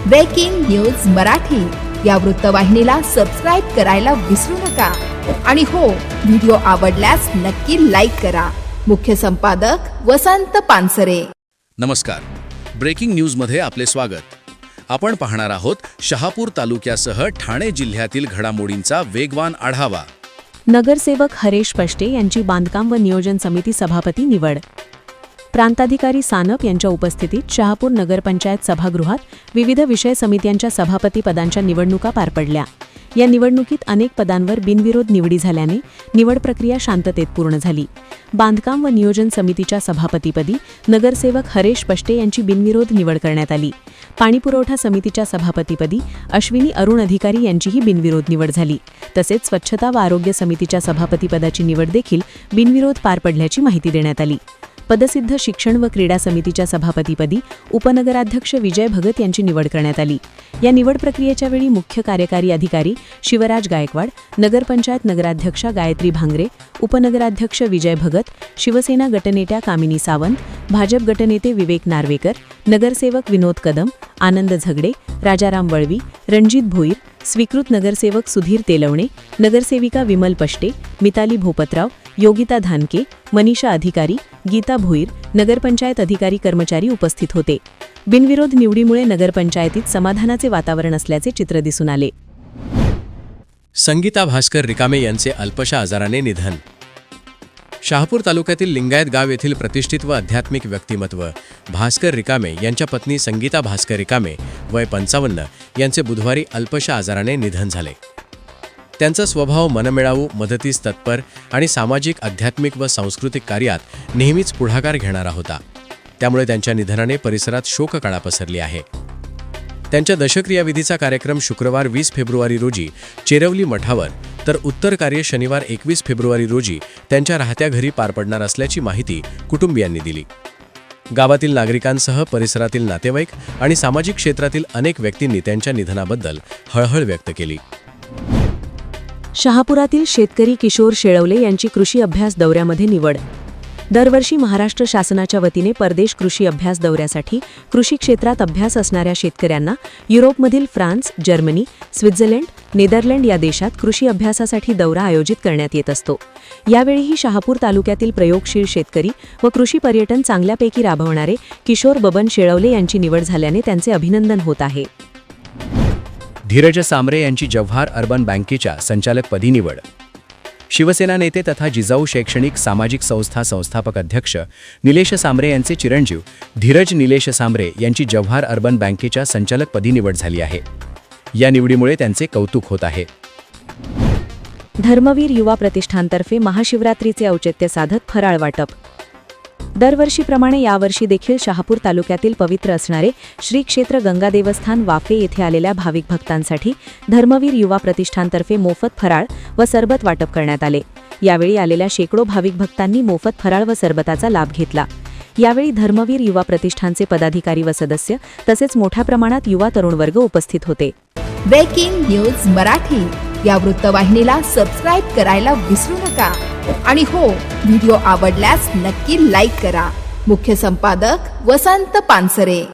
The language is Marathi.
ब्रेकिंग न्यूज मराठी या वृत्तवाहिनीला सबस्क्राईब करायला विसरू नका आणि हो, व्हिडिओ आवडल्यास नक्की लाईक करा. मुख्य संपादक वसंत पानसरे. नमस्कार. ब्रेकिंग न्यूजमध्ये आपले स्वागत. आपण पाहणार आहोत शहापूर तालुक्यासह ठाणे जिल्ह्यातील घडामोडींचा वेगवान आढावा. नगरसेवक हरेश पष्टे यांची बांधकाम व नियोजन समिती सभापती निवड. प्रांताधिकारी सानप यांच्या उपस्थितीत शहापूर नगरपंचायत सभागृहात विविध विषय समित्यांच्या सभापती पदांच्या निवडणुका पार पडल्या. या निवडणुकीत अनेक पदांवर बिनविरोध निवडी झाल्याने निवड प्रक्रिया शांततेत पूर्ण झाली. बांधकाम व नियोजन समितीच्या सभापतीपदी नगरसेवक हरेश पष्टे यांची बिनविरोध निवड करण्यात आली. पाणीपुरवठा समितीच्या सभापतीपदी अश्विनी अरुण अधिकारी यांचीही बिनविरोध निवड झाली. तसेच स्वच्छता व आरोग्य समितीच्या सभापतीपदाची निवड देखील बिनविरोध पार पडल्याची माहिती देण्यात आली. पदसिद्ध शिक्षण व क्रीडा समितीच्या सभापतीपदी उपनगराध्यक्ष विजय भगत यांची निवड करण्यात आली. या निवड प्रक्रियेच्या वेळी मुख्य कार्यकारी अधिकारी शिवराज गायकवाड, नगरपंचायत नगराध्यक्षा गायत्री भांगरे, उपनगराध्यक्ष विजय भगत, शिवसेना गटनेत्या कामिनी सावंत, भाजप गटनेते विवेक नार्वेकर, नगरसेवक विनोद कदम, आनंद झगडे, राजाराम वळवी, रणजित भोईर, स्वीकृत नगरसेवक सुधीर तेलवणे, नगरसेविका विमल पष्टे, मिताली भोपतराव, योगिता धानके, मनीषा अधिकारी, गीता भोईर, नगरपंचायत अधिकारी कर्मचारी उपस्थित होते. बिनविरोध निवडीमुळे नगरपंचायतीत समाधानाचे वातावरण असल्याचे चित्र दिसून आले. संगीता भास्कर रिकामे यांचे अल्पशा आजाराने निधन. शहापूर तालुक्यातील लिंगायत गाव येथील प्रतिष्ठित व आध्यात्मिक व्यक्तिमत्व भास्कर रिकामे यांच्या पत्नी संगीता भास्कर रिकामे वय 55 यांचे बुधवारी अल्पशा आजाराने निधन झाले. त्यांचा स्वभाव मनमिळावू, मदतीस तत्पर आणि सामाजिक, आध्यात्मिक व सांस्कृतिक कार्यात नेहमीच पुढाकार घेणारा होता. त्यामुळे त्यांच्या निधनाने परिसरात शोककळा पसरली आहे. त्यांच्या दशक्रियाविधीचा कार्यक्रम शुक्रवार 20 फेब्रुवारी रोजी चेरवली मठावर तर उत्तर कार्य शनिवार 21 फेब्रुवारी रोजी त्यांच्या राहत्या घरी पार पडणार असल्याची माहिती कुटुंबियांनी दिली. गावातील नागरिकांसह परिसरातील नातेवाईक आणि सामाजिक क्षेत्रातील अनेक व्यक्तींनी त्यांच्या निधनाबद्दल हळहळ व्यक्त केली. शहापुरातील शेतकरी किशोर शेळवले यांची कृषी अभ्यास दौऱ्यामध्ये निवड. दरवर्षी महाराष्ट्र शासनाच्या वतीने परदेश कृषी अभ्यास दौऱ्यासाठी कृषी क्षेत्रात अभ्यास असणाऱ्या शेतकऱ्यांना युरोपमधील फ्रान्स, जर्मनी, स्वित्झर्लंड, नेदरलँड या देशात कृषी अभ्यासासाठी दौरा आयोजित करण्यात येत असतो. यावेळीही शहापूर तालुक्यातील प्रयोगशील शेतकरी व कृषी पर्यटन चांगल्यापैकी राबवणारे किशोर बबन शेळवले यांची निवड झाल्याने त्यांचे अभिनंदन होत आहे. धीरज सांबरे यांची जव्हार अर्बन बँकेच्या संचालकपदी निवड. शिवसेना नेते तथा जिजाऊ शैक्षणिक सामाजिक संस्था संस्थापक अध्यक्ष निलेश सांबरे यांचे चिरंजीव धीरज निलेश सांबरे यांची जव्हार अर्बन बँकेच्या संचालकपदी निवड झाली आहे. या निवडीमुळे त्यांचे कौतुक होत आहे. धर्मवीर युवा प्रतिष्ठानतर्फे महाशिवरात्रीचे औचित्य साधत फराळ वाटप. दरवर्षीप्रमाणे यावर्षी देखील शहापूर तालुक्यातील पवित्र असणारे श्री क्षेत्र गंगा देवस्थान वाफे येथे आलेल्या भाविक भक्तांसाठी धर्मवीर युवा प्रतिष्ठानतर्फे मोफत फराळ व सरबत वाटप करण्यात आले. यावेळी आलेल्या शेकडो भाविक भक्तांनी मोफत फराळ व सरबताचा लाभ घेतला. यावेळी धर्मवीर युवा प्रतिष्ठानचे पदाधिकारी व सदस्य तसेच मोठ्या प्रमाणात युवा तरुण वर्ग उपस्थित होते. ब्रेकिंग न्यूज मराठी या वृत्तवाहिनीला सबस्क्राईब करायला विसरू नका आणि हो, व्हिडिओ आवडल्यास नक्की लाईक करा. मुख्य संपादक वसंत पानसरे.